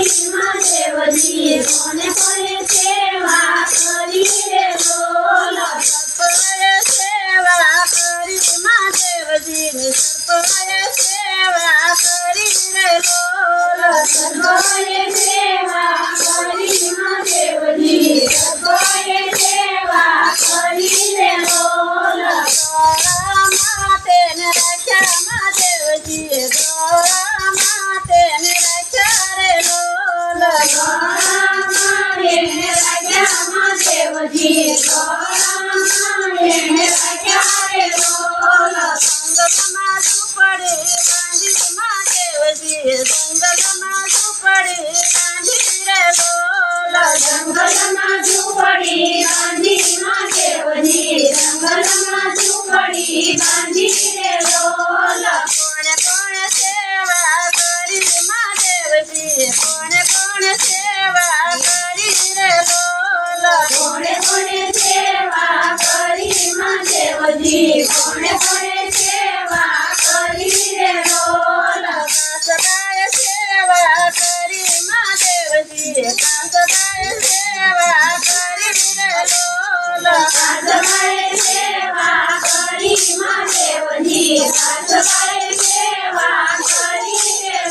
કરી મહાદેવજી કોને કોને સેવા કરી રે બોલ સર્પોએ સેવા કરી મહાદેવજીની સર્પોએ સેવા કરી રે બોલ સર્પોએ સેવા કરી મહાદેવજી સર્પોએ સેવા કરી રે બોલ ગોળામાં તેને રાખ્યા મહાદેવજીએ ગોળામાં તેને રાખ્યા રે બોલ ગોળામાં એને રાખ્યા મહાદેવજી ગોળામાં એને રાખ્યા રે બોલ જંગલમાં ઝૂંપડી બાંધી મહાદેવજીએ જંગલમાં ઝૂંપડી બાંધી રે બોલ જંગલમાં ઝૂંપડી બાંધી મહાદેવજી જંગલમાં ઝૂંપડી બાંધી રે બોલ કોણે કોણે સેવા કરી મહાદેવજીએ કોણે કોણે સેવા કરી રે બોલ કોણે કોણે સેવા કરી મહાદેવજી કોણે કોણે સેવા કરી રે બોલ કાસબાએ સેવા કરી મહાદેવજીએ કાસબાએ સેવા કરી રે બોલ કાસબાએ સેવા કરી મહાદેવજી કાસબાએ